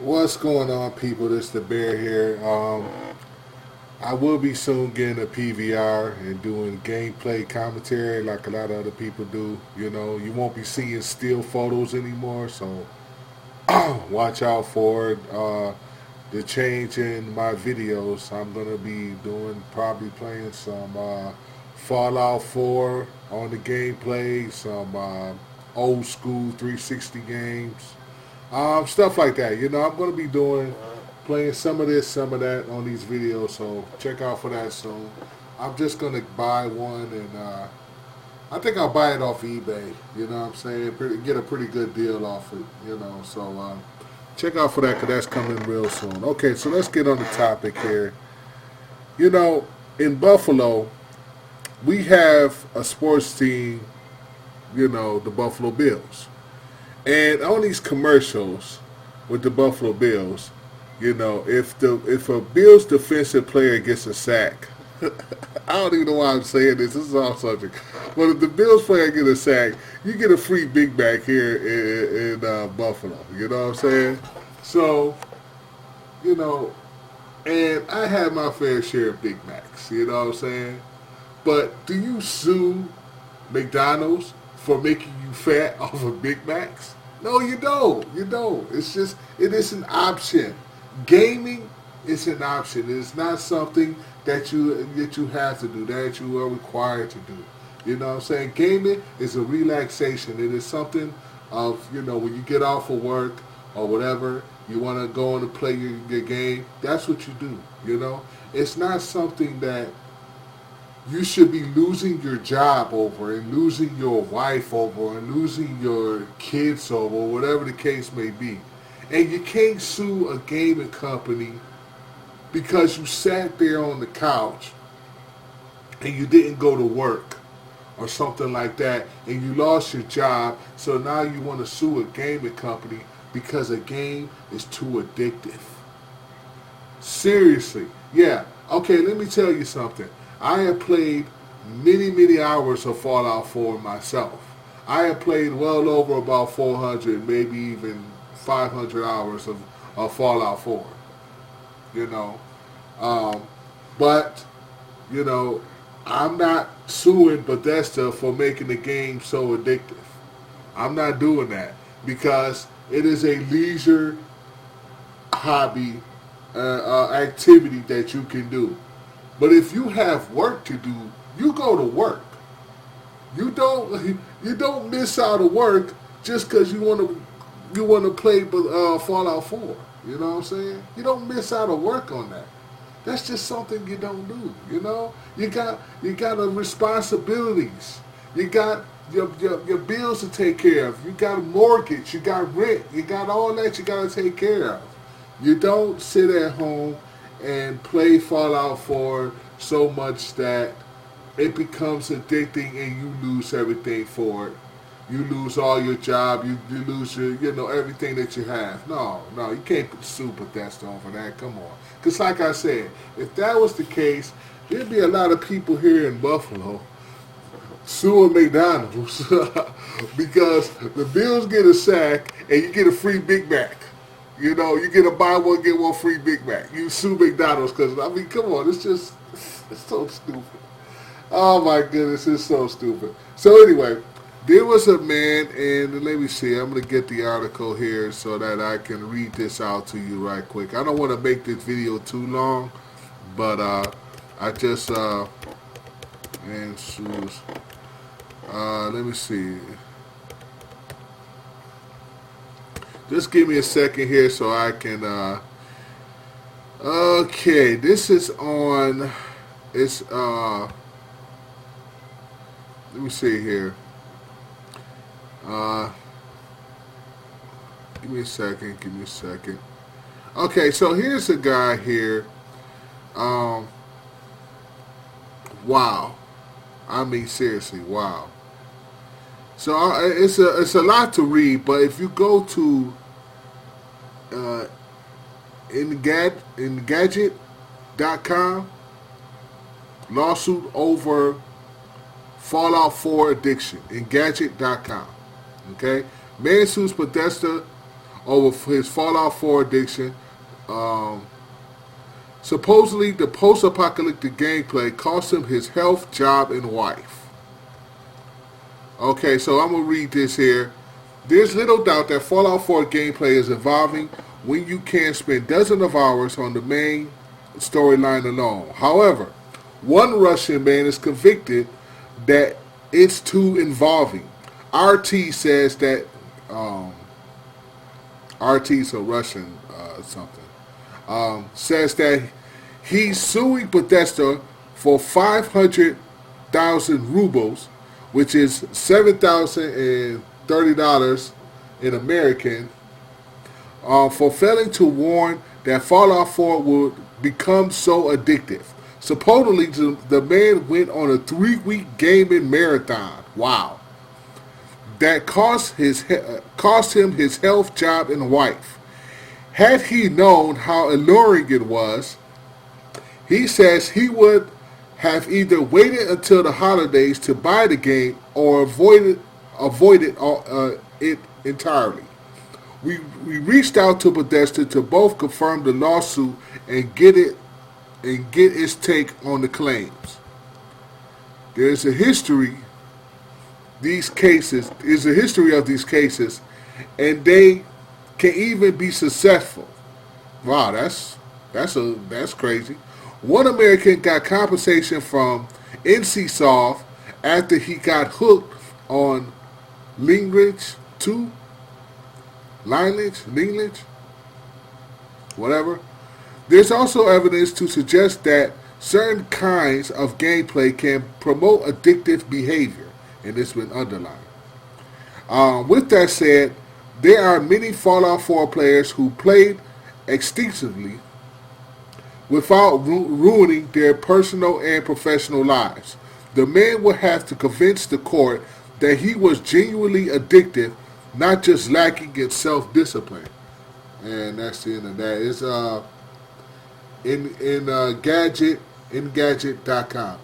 What's going on, people? This the Bear here. I will be soon getting a PVR and doing gameplay commentary like a lot of other people do. You know, you won't be seeing still photos anymore, so watch out for it. The change in my videos. I'm gonna be doing probably playing some Fallout 4 on the gameplay, some old school 360 games. Stuff like that. You know, I'm going to be doing, playing some of this, some of that on these videos. So check out for that soon. I'm just going to buy one and I think I'll buy it off eBay. You know what I'm saying? Get a pretty good deal off it, you know. So check out for that because that's coming real soon. Okay, so let's get on the topic here. You know, in Buffalo, we have a sports team, you know, the Buffalo Bills. And on these commercials with the Buffalo Bills, you know, if a Bills defensive player gets a sack, I don't even know why I'm saying this. This is off subject. But if the Bills player get a sack, you get a free Big Mac here in Buffalo. You know what I'm saying? So, you know, and I had my fair share of Big Macs. You know what I'm saying? But do you sue McDonald's for making you fat off of Big Macs? No, you don't. You don't. It's just it is an option. Gaming is an option. It is not something that you have to do, that you are required to do. You know what I'm saying? Gaming is a relaxation. It is something of, you know, when you get off of work or whatever, you want to go on and play your game. That's what you do. You know, it's not something that you should be losing your job over and losing your wife over and losing your kids over, whatever the case may be. And you can't sue a gaming company because you sat there on the couch and you didn't go to work or something like that and you lost your job, so now you want to sue a gaming company because a game is too addictive. Seriously. Yeah. Okay, let me tell you something. I have played many hours of Fallout 4 myself. I have played well over about 400, maybe even 500 hours of Fallout 4. You know, um, but you know, I'm not suing Bethesda for making the game so addictive. I'm not doing that because it is a leisure hobby activity that you can do. But if you have work to do, you go to work. You don't you don't miss out of work just because you want to play Fallout 4. You know what I'm saying? You don't miss out of work on that. That's just something you don't do. You know, you got responsibilities. You got your bills to take care of. You got a mortgage. You got rent. You got all that you got to take care of. You don't sit at home and play Fallout 4 so much that it becomes addicting and you lose everything for it. You lose all your job. You lose your, you know, everything that you have. No, you can't sue Bethesda over that. Come on. Because like I said, if that was the case, there'd be a lot of people here in Buffalo suing McDonald's because the Bills get a sack and you get a free Big Mac. You know, you get a buy one get one free Big Mac. You sue McDonald's because I mean, come on, it's so stupid. Oh my goodness, it's so stupid. So anyway, there was a man, and let me see. I'm gonna get the article here so that I can read this out to you right quick. I don't want to make this video too long, but I just and shoes. Let me see. Just give me a second here so I can. Okay, this is on. It's Let me see here. Uh, Give me a second. Give me a second. Okay, so here's a guy here. Um, wow. I mean, seriously, wow. So it's a lot to read, but if you go to uh, Engadget.com, lawsuit over Fallout 4 addiction, Engadget.com. Okay? Man sues Bethesda over his Fallout 4 addiction. Um, Supposedly, the post-apocalyptic gameplay cost him his health, job, and wife. Okay, so I'm going to read this here. There's little doubt that Fallout 4 gameplay is evolving when you can spend dozens of hours on the main storyline alone. However, one Russian man is convicted that it's too involving. RT says that um, RT, so Russian something, says that he's suing Bethesda for 500,000 rubles, which is $7,030 in American, for failing to warn that Fallout 4 would become so addictive. Supposedly, the man went on a 3-week gaming marathon. Wow. That cost him his health, job, and wife. Had he known how alluring it was, he says he would have either waited until the holidays to buy the game or avoided it entirely. We reached out to Bethesda to both confirm the lawsuit and get its take on the claims. There's a history of these cases, and they can even be successful. Wow, that's crazy. One American got compensation from NCSoft after he got hooked on lineage, whatever. There's also evidence to suggest that certain kinds of gameplay can promote addictive behavior, and it's been underlined. With that said, there are many Fallout 4 players who played extensively without ruining their personal and professional lives. The man would have to convince the court that he was genuinely addicted, not just lacking in self-discipline. And that's the end of that. It's Engadget.com.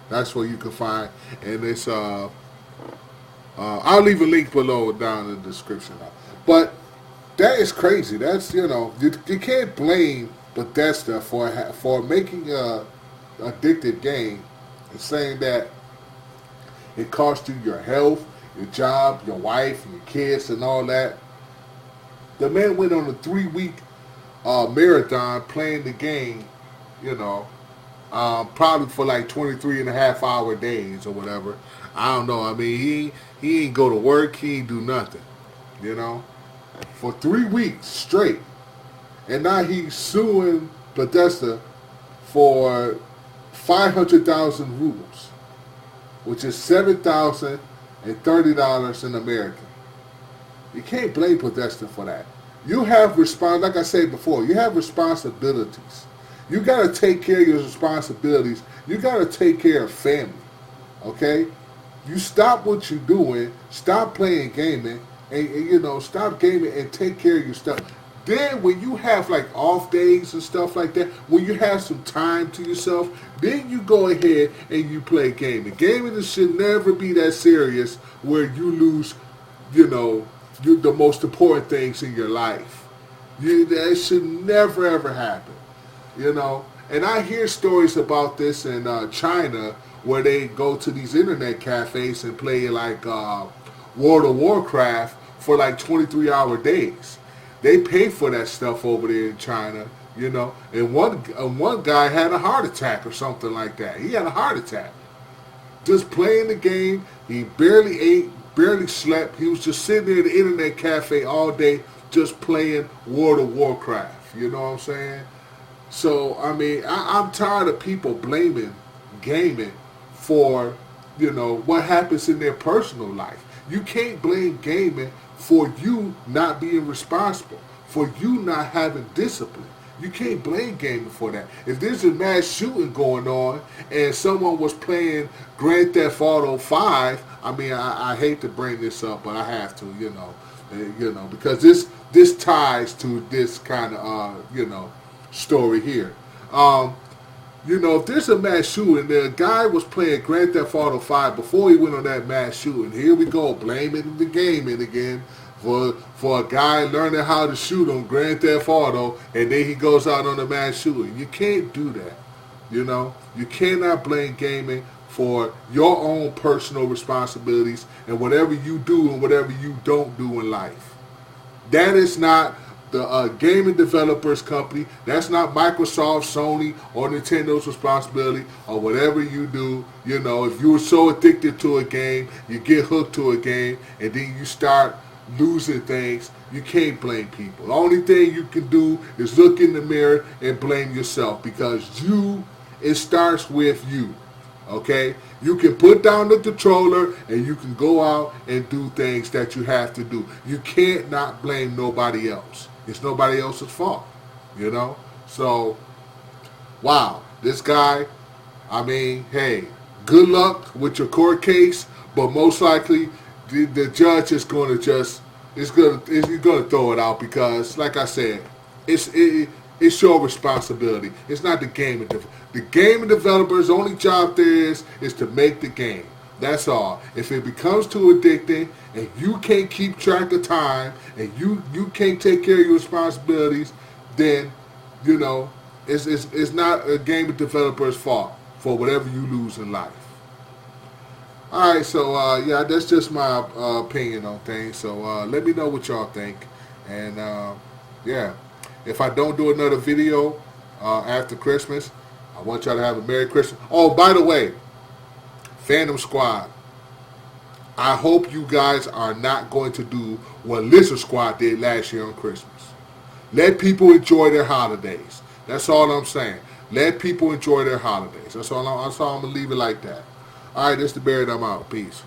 That's where you can find, and it's I'll leave a link below down in the description. But that is crazy. That's you can't blame Bethesda for making a addictive game and saying that it cost you your health, your job, your wife, your kids, and all that. The man went on a 3-week marathon playing the game, probably for like 23.5-hour days or whatever. I don't know. I mean, he ain't go to work. He ain't do nothing, for 3 weeks straight. And now he's suing Bethesda for 500,000 rubles, which is $7,030 in American. You can't blame Bethesda for that. You have like I said before, you have responsibilities. You got to take care of your responsibilities. You got to take care of family. Okay? You stop what you're doing, stop playing gaming, and stop gaming and take care of your stuff. Then when you have like off days and stuff like that, when you have some time to yourself, then you go ahead and you play gaming. Gaming should never be that serious where you lose, the most important things in your life. That should never ever happen. And I hear stories about this in China where they go to these internet cafes and play like World of Warcraft for like 23-hour days. They pay for that stuff over there in China, And one guy had a heart attack or something like that. He had a heart attack. Just playing the game. He barely ate, barely slept. He was just sitting there in the internet cafe all day just playing World of Warcraft. You know what I'm saying? So, I mean, I'm tired of people blaming gaming for, what happens in their personal life. You can't blame gaming for you not being responsible, for you not having discipline. You can't blame gaming for that. If there's a mass shooting going on and someone was playing Grand Theft Auto 5, I mean, I hate to bring this up, but I have to, because this ties to this kind of, story here. If there's a mass shooting, the guy was playing Grand Theft Auto 5 before he went on that mass shooting. Here we go, blaming the gaming again For a guy learning how to shoot on Grand Theft Auto, and then he goes out on the mass shooting. You can't do that. You know, you cannot blame gaming for your own personal responsibilities and whatever you do and whatever you don't do in life. That is not the gaming developers company. That's not Microsoft, Sony, or Nintendo's responsibility, or whatever you do. You know, if you were so addicted to a game, you get hooked to a game, and then you start losing things, you can't blame people. The only thing you can do is look in the mirror and blame yourself, because it starts with you. Okay? You can put down the controller and you can go out and do things that you have to do. You can't not blame nobody else. It's nobody else's fault. You know? So, wow. This guy, I mean, hey, good luck with your court case, but most likely the judge is going to he's going to throw it out, because, like I said, it's your responsibility. It's not the game. The game developer's only job there is to make the game. That's all. If it becomes too addicting and you can't keep track of time and you can't take care of your responsibilities, then, you know, it's not a game developer's fault for whatever you lose in life. All right, so yeah, that's just my opinion on things. So let me know what y'all think, and yeah, if I don't do another video after Christmas, I want y'all to have a Merry Christmas. Oh, by the way, Phantom Squad, I hope you guys are not going to do what Lizard Squad did last year on Christmas. Let people enjoy their holidays. That's all I'm saying. Let people enjoy their holidays. That's all I'm going to leave it like that. All right, this is the Bear, and I'm out. Peace.